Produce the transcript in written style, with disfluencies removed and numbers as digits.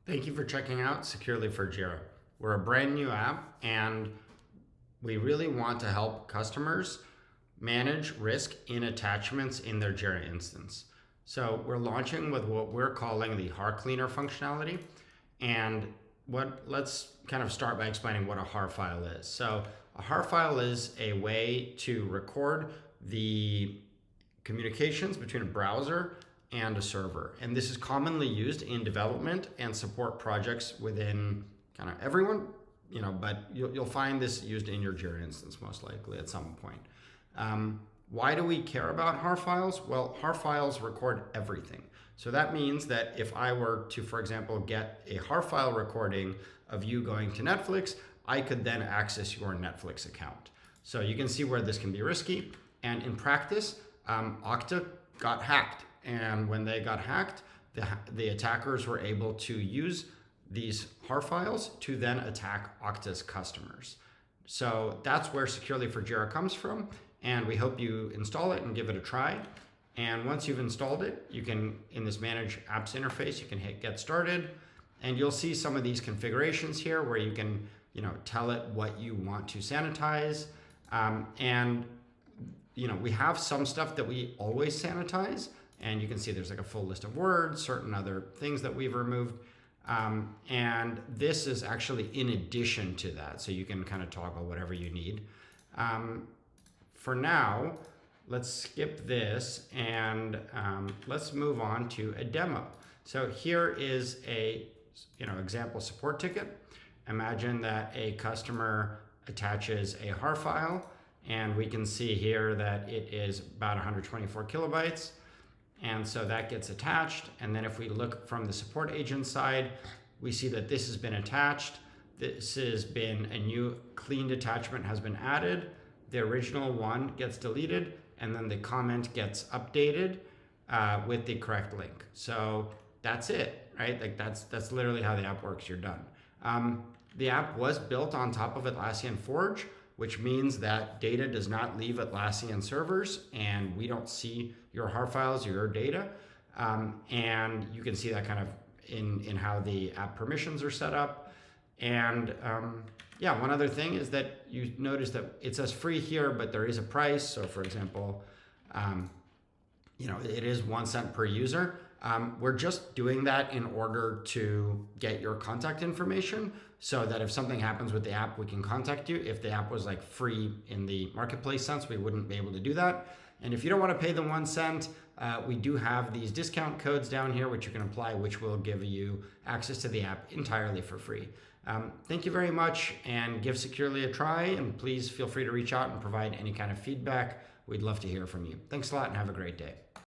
Thank you for checking out Securely for Jira. We're a brand new app and we really want to help customers manage risk in attachments in their Jira instance. So we're launching with what we're calling the HAR Cleaner functionality. And let's kind of start by explaining what a HAR file is. So a HAR file is a way to record the communications between a browser and a server. And this is commonly used in development and support projects within kind of everyone, but you'll find this used in your Jira instance most likely at some point. Why do we care about HAR files? Well, HAR files record everything. So that means that if I were to, for example, get a HAR file recording of you going to Netflix, I could then access your Netflix account. So you can see where this can be risky. And in practice, Okta got hacked. And when they got hacked, the attackers were able to use these HAR files to then attack Okta's customers. So that's where Securely for Jira comes from. And we hope you install it and give it a try. And once you've installed it, you can, in this Manage Apps interface, you can hit Get Started. And you'll see some of these configurations here where you can tell it what you want to sanitize. We have some stuff that we always sanitize. And you can see there's like a full list of words, certain other things that we've removed. And this is actually in addition to that. So you can kind of toggle whatever you need. For now, let's skip this and let's move on to a demo. So here is a example support ticket. Imagine that a customer attaches a HAR file, and we can see here that it is about 124 kilobytes. And so that gets attached. And then if we look from the support agent side, we see that this has been attached. This has been a new cleaned attachment has been added. The original one gets deleted, and then the comment gets updated with the correct link. So that's it, right? Like that's literally how the app works. You're done. The app was built on top of Atlassian Forge, which means that data does not leave Atlassian servers, and we don't see your HAR files or your data. And you can see that kind of in how the app permissions are set up. And one other thing is that you notice that it says free here, but there is a price. So for example, it is 1 cent per user. We're just doing that in order to get your contact information so that if something happens with the app, we can contact you. If the app was like free in the marketplace sense, we wouldn't be able to do that. And if you don't want to pay the 1 cent, we do have these discount codes down here, which you can apply, which will give you access to the app entirely for free. Thank you very much, and give Securely a try. And please feel free to reach out and provide any kind of feedback. We'd love to hear from you. Thanks a lot and have a great day.